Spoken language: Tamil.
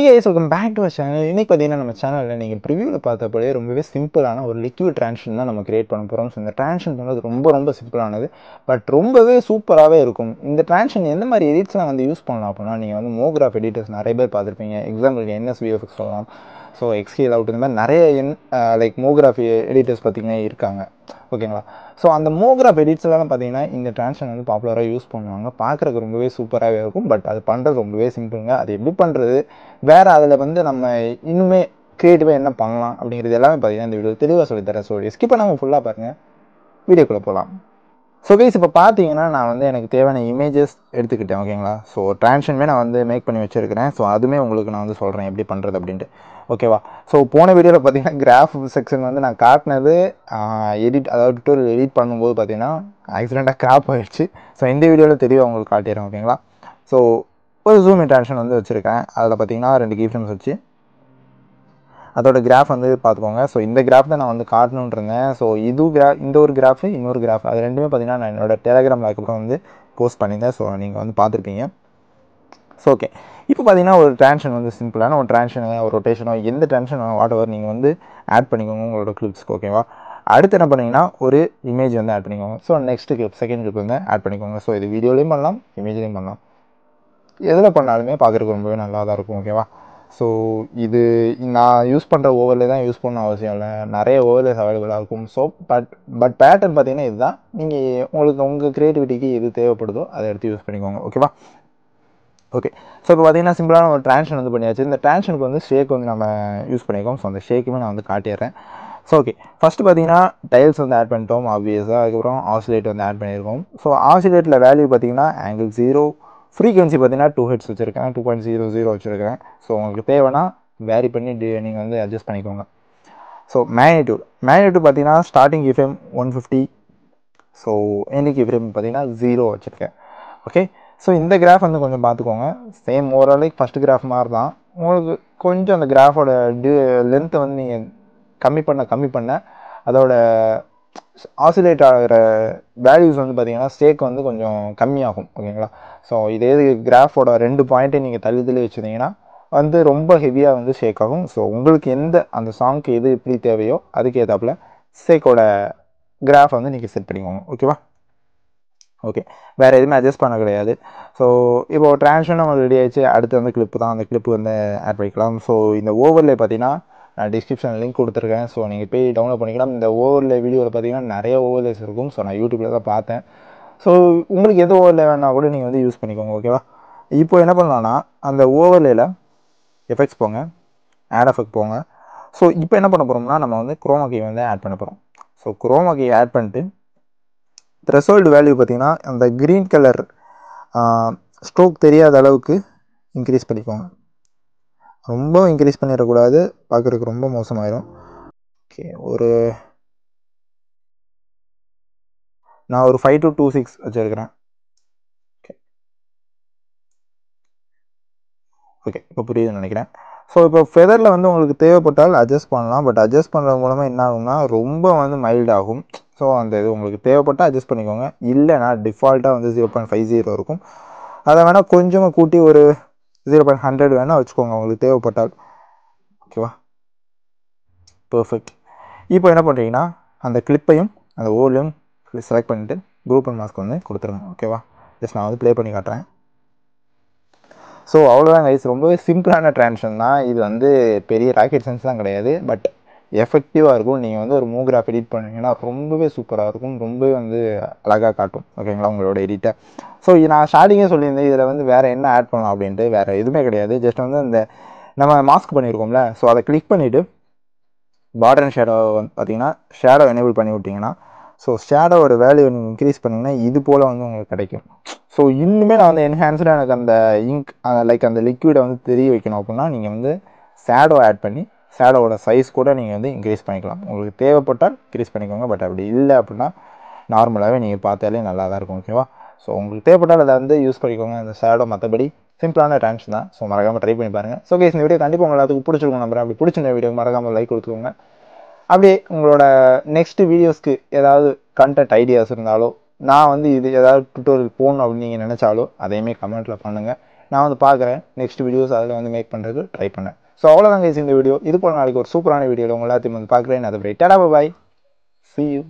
guys, welcome back to our channel. இன்னைக்கு பார்த்தீங்கன்னா நம்ம சேனலில் நீங்கள் ப்ரிவியூவில் பார்த்தபடியே ரொம்பவே சிம்பிளான ஒரு லிக்விட் ட்ரான்ஷன் தான் நம்ம கிரியேட் பண்ண போகிறோம். ஸோ இந்த ட்ரான்ஷன் பண்ணுறது ரொம்ப சிம்பிளானது, பட் ரொம்பவே சூப்பராகவே இருக்கும். இந்த ட்ரான்ஷன் எந்த மாதிரி எடிட்ஸ்லாம் வந்து யூஸ் பண்ணலாம் அப்படின்னா, நீங்கள் வந்து மோகிராஃப் எடிட்டர்ஸ் நிறைய பேர் பார்த்துருப்பீங்க. எக்ஸாம்பிளுக்கு NSVFX சொல்லலாம், ஸோ XKL அவுட் இந்த மாதிரி நிறைய லைக் மோகிராஃபி எடிட்டர்ஸ் பார்த்திங்கன்னா இருக்காங்க, ஓகேங்களா. ஸோ அந்த மோகிராஃப் எடிட்ஸ்லாம் பார்த்தீங்கன்னா இந்த ட்ரான்ஷன் வந்து பாப்புலராக யூஸ் பண்ணுவாங்க. பார்க்குறதுக்கு ரொம்பவே சூப்பராகவே இருக்கும், பட் அது பண்ணுறது ரொம்பவே சிம்பிளுங்க. அது எப்படி பண்ணுறது, வேறு அதில் வந்து நம்ம இன்னுமே க்ரியேட்டிவாக என்ன பண்ணலாம் அப்படிங்கிறது எல்லாமே பார்த்தீங்கன்னா இந்த வீடியோ தெளிவாக சொல்லித்தரேன். ஸோ ஸ்கிப் பண்ணாமல் ஃபுல்லாக பாருங்கள், வீடியோக்குள்ளே போகலாம். ஸோ கைஸ், இப்போ பார்த்தீங்கன்னா நான் வந்து எனக்கு தேவையான இமேஜஸ் எடுத்துக்கிட்டேன், ஓகேங்களா. ஸோ ட்ரான்ஷனுமே நான் வந்து மேக் பண்ணி வச்சுருக்கிறேன். ஸோ அதுவுமே உங்களுக்கு நான் வந்து சொல்கிறேன் எப்படி பண்ணுறது அப்படின்ட்டு, ஓகேவா. ஸோ போன வீடியோவில் பார்த்தீங்கன்னா கிராஃப் செக்ஷன் வந்து நான் காட்டினது எடிட், அதாவது டுட்டோரியல் எடிட் பண்ணும்போது பார்த்தீங்கன்னா ஆக்சிடெண்ட்டாக கிராப் ஆகிடுச்சு. ஸோ இந்த வீடியோவில் தெளிவாக உங்களுக்கு காட்டிடுறேன், ஓகேங்களா. ஸோ ஒரு ஜூம் இன் ட்ரான்ஷன் வந்து வச்சுருக்கேன். அதில் பார்த்தீங்கன்னா 2 கீ ஃப்ரேம்ஸ் வச்சு அதோட கிராஃப் வந்து பார்த்துக்கோங்க. ஸோ இந்த கிராஃப் தான் நான் வந்து காட்டணுன்னு இருந்தேன். ஸோ இந்த ஒரு கிராஃபு, இன்னொரு கிராஃப், அது ரெண்டுமே பார்த்தீங்கன்னா நான் என்னோட டெலகிராமில் அதுக்கப்புறம் வந்து போஸ்ட் பண்ணியிருந்தேன். ஸோ நீங்கள் வந்து பார்த்துருப்பீங்க. ஸோ ஓகே, இப்போ பார்த்தீங்கன்னா ஒரு ட்ரான்ஷன் வந்து சிம்பிளான ஒரு ட்ரான்ஷனோ ஒரு ரொட்டேஷனோ எந்த ட்ரான்ஷனோ வாட் எவர் நீங்கள் வந்து ஆட் பண்ணிக்கோங்க உங்களோட கிளிப்ஸ்க்கு, ஓகேவா. அடுத்து என்ன பண்ணிங்கன்னா ஒரு இமேஜ் வந்து ஆட் பண்ணிக்கோங்க. So next clip, second clip வந்து ஆட் பண்ணிக்கோங்க. ஸோ இது வீடியோலையும் பண்ணலாம், இமேஜ்லையும் பண்ணலாம், எதில் பண்ணாலுமே பார்க்குறதுக்கு ரொம்பவே நல்லா தான் இருக்கும், ஓகேவா. ஸோ இது நான் யூஸ் பண்ணுற ஓவர்லே தான் யூஸ் பண்ண அவசியம் இல்லை, நிறைய ஓவர்லேஸ் அவைலபிளாக இருக்கும். ஸோ பட் பேட்டர்ன் பார்த்தீங்கன்னா இதுதான். நீங்கள் உங்களுக்கு உங்கள் க்ரியேட்டிவிட்டிக்கு எது தேவைப்படுதோ அதை எடுத்து யூஸ் பண்ணிக்கோங்க, ஓகேவா. ஓகே, ஸோ இப்போ பார்த்தீங்கன்னா சிம்பிளான ஒரு ட்ரான்ஷன் வந்து பண்ணியாச்சு. இந்த ட்ரான்ஷனுக்கு வந்து ஷேக் வந்து நம்ம யூஸ் பண்ணிக்கோம். ஸோ அந்த ஷேக்குமே நான் வந்து காட்டிடுறேன். ஸோ ஓகே, ஃபஸ்ட்டு பார்த்தீங்கன்னா டைல்ஸ் வந்து ஆட் பண்ணிட்டோம் ஆப்வியஸாக. அதுக்கப்புறம் ஆசிலேட் வந்து ஆட் பண்ணியிருக்கோம். ஸோ ஆசிலேட்டில் வேல்யூ பார்த்தீங்கன்னா ஆங்கிள் 0, ஃப்ரீக்வன்சி பார்த்தீங்கன்னா 2 ஹெர்ட்ஸ் வச்சுருக்கேன், 2.00 வச்சுருக்கேன். ஸோ உங்களுக்கு தேவைன்னா வேரி பண்ணி நீங்கள் வந்து அட்ஜஸ்ட் பண்ணிக்கோங்க. ஸோ மேக்னிடியூட் பார்த்தீங்கன்னா starting key frame 150, so ending key frame பார்த்தீங்கன்னா 0 வச்சுருக்கேன், ஓகே. ஸோ இந்த கிராஃப் வந்து கொஞ்சம் பார்த்துக்கோங்க. சேம் ஓவரால் ஃபஸ்ட்டு கிராஃப் மாதிரி தான். உங்களுக்கு கொஞ்சம் அந்த கிராஃபோட லென்த்தை வந்து நீங்கள் கம்மி பண்ண அதோட ஆசிலேட் ஆகிற வேல்யூஸ் வந்து பார்த்தீங்கன்னா ஸ்டேக் வந்து கொஞ்சம் கம்மியாகும், ஓகேங்களா. ஸோ இதே கிராஃபோட 2 பாயிண்ட்டை நீங்கள் தள்ளி வச்சுருந்தீங்கன்னா வந்து ரொம்ப ஹெவியாக வந்து ஷேக் ஆகும். ஸோ உங்களுக்கு அந்த சாங்க்கு எது எப்படி தேவையோ அதுக்கு ஏற்றாப்புல ஷேக்கோட கிராஃப் வந்து நீங்கள் செட் பண்ணிக்கோங்க, ஓகேவா. ஓகே, வேறு எதுவுமே அட்ஜஸ்ட் பண்ண கிடையாது. ஸோ இப்போ ட்ரான்ஷன் நம்ம ரெடி ஆகிடுச்சு. அடுத்து வந்து கிளிப்பு தான், அந்த கிளிப்பு வந்து ஆட் பண்ணிக்கலாம். ஸோ இந்த ஓவர்லே பார்த்தீங்கன்னா நான் டிஸ்கிரிப்ஷனில் லிங்க் கொடுத்துருக்கேன். ஸோ நீங்கள் போய் டவுன்லோட் பண்ணிக்கலாம். இந்த ஓவர்லே வீடியோவில் பார்த்தீங்கன்னா நிறைய ஓவர்லேஸ் இருக்கும். ஸோ நான் யூடியூப்பில் தான் பார்த்தேன். ஸோ உங்களுக்கு எது ஓவர்லே வேணால் கூட நீங்கள் வந்து யூஸ் பண்ணிக்கோங்க, ஓகேவா. இப்போ என்ன பண்ணலான்னா அந்த ஓவர்லேயில் எஃபெக்ட்ஸ் போங்க, ஆட் எஃபெக்ட் போங்க. ஸோ இப்போ என்ன பண்ண போகிறோம்னா நம்ம வந்து குரோமா கீ வந்து ஆட் பண்ண போகிறோம். ஸோ குரோமா கீ ஆட் பண்ணிட்டு த்ரெஷோல்டு வேல்யூ பார்த்தீங்கன்னா அந்த க்ரீன் கலர் ஸ்ட்ரோக் தெரியாத அளவுக்கு இன்க்ரீஸ் பண்ணிக்கோங்க. ரொம்ப இன்க்ரீஸ் பண்ணிடக்கூடாது, பார்க்குறதுக்கு ரொம்ப மோசமாயிடும். ஓகே, நான் ஒரு 5 to 26 வச்சுருக்கிறேன். ஓகே, இப்போ புரியுதுன்னு நினைக்கிறேன். ஸோ இப்போ ஃபெதரில் வந்து உங்களுக்கு தேவைப்பட்டால் அட்ஜஸ்ட் பண்ணலாம். பட் அட்ஜஸ்ட் பண்ணுறது மூலமாக என்ன ஆகும்னா ரொம்ப வந்து மைல்ட் ஆகும். ஸோ அந்த இது உங்களுக்கு தேவைப்பட்டால் அட்ஜஸ்ட் பண்ணிக்கோங்க. இல்லைனா டிஃபால்ட்டாக வந்து 0.50 இருக்கும். அதை வேணால் கொஞ்சமாக கூட்டி ஒரு 0.100 வேணால் வச்சுக்கோங்க உங்களுக்கு தேவைப்பட்டால், ஓகேவா. பர்ஃபெக்ட். இப்போ என்ன பண்ணுறீங்கன்னா அந்த கிளிப்பையும் அந்த ஓலையும் செலக்ட் பண்ணிவிட்டு குரூப் அண்ட் மாஸ்க் வந்து கொடுத்துருங்க, ஓகேவா. ஜஸ்ட் நான் வந்து ப்ளே பண்ணி காட்டுறேன். ஸோ அவ்வளோதான் கைஸ், ரொம்பவே சிம்பிளான ட்ரான்ஷன் தான் இது. வந்து பெரிய ராக்கெட் சயின்ஸ்லாம் கிடையாது, பட் எஃபெக்டிவாக இருக்கும். நீங்கள் வந்து ஒரு மூகிராஃப் எடிட் பண்ணிங்கன்னா ரொம்பவே சூப்பராக இருக்கும், ரொம்பவே வந்து அழகாக காட்டும், ஓகேங்களா, உங்களோட எடிட்டை. ஸோ நான் ஸ்டார்டிங்கே சொல்லியிருந்தேன் இதில் வந்து வேறு என்ன ஆட் பண்ணலாம் அப்படின்ட்டு. வேறு எதுவுமே கிடையாது. ஜஸ்ட் வந்து இந்த நம்ம மாஸ்க் பண்ணியிருக்கோம்ல, ஸோ அதை கிளிக் பண்ணிவிட்டு பார்டர் அண்ட் ஷேடோ வந்து பார்த்தீங்கன்னா ஷேடோ எனேபிள் பண்ணி விட்டிங்கன்னா, ஸோ ஷேடோவோட வேல்யூ நீங்கள் இன்க்ரீஸ் பண்ணிங்கன்னா இது போல் வந்து உங்களுக்கு கிடைக்கும். ஸோ இன்னுமே நான் வந்து என்ஹான்ஸ்டாக எனக்கு அந்த இங்க் லைக் அந்த லிக்விடை வந்து தெரிய வைக்கணும் அப்படின்னா நீங்கள் வந்து ஷேடோ ஆட் பண்ணி ஷேடோவோட சைஸ் கூட நீங்கள் வந்து இன்க்ரீஸ் பண்ணிக்கலாம். உங்களுக்கு தேவைப்பட்டால் இன்க்ரீஸ் பண்ணிக்கோங்க. பட் அப்படி இல்லை அப்படின்னா நார்மலாகவே நீங்கள் பார்த்தாலே நல்லா தான் இருக்கும், ஓகேவா. ஸோ உங்களுக்கு தேவைப்பட்டால் அதை வந்து யூஸ் பண்ணிக்கோங்க அந்த ஷேடோ. மற்றபடி சிம்பிளான ட்ரான்ஷன் தான். ஸோ மறக்காமல் ட்ரை பண்ணி பாருங்கள். ஸோ கேஸ் இந்த வீடியோ கண்டிப்பாக உங்களுக்கு எல்லாத்துக்கும் பிடிச்சிருக்கும் நம்புறேன். அப்படி பிடிச்சிருந்த வீடியோ மறக்காமல் லைக் கொடுத்துக்கோங்க. அப்படியே உங்களோட நெக்ஸ்ட் வீடியோஸ்க்கு ஏதாவது கண்டென்ட் ஐடியாஸ் இருந்தாலோ, நான் வந்து இது ஏதாவது டுட்டோரியல் போகணும் அப்படின்னு நீங்கள் நினச்சாலோ அதையுமே கமெண்ட்டில் பண்ணுங்கள். நான் வந்து பார்க்குறேன். நெக்ஸ்ட் வீடியோஸ் அதில் வந்து மேக் பண்ணுறதுக்கு ட்ரை பண்ணேன். ஸோ அவ்வளோதான் கைஸ் இந்த வீடியோ. இது போல நாளைக்கு ஒரு சூப்பரான வீடியோவில் உங்கள் எல்லாத்தையும் வந்து பார்க்குறேன். அதை டாடா பாய். See you.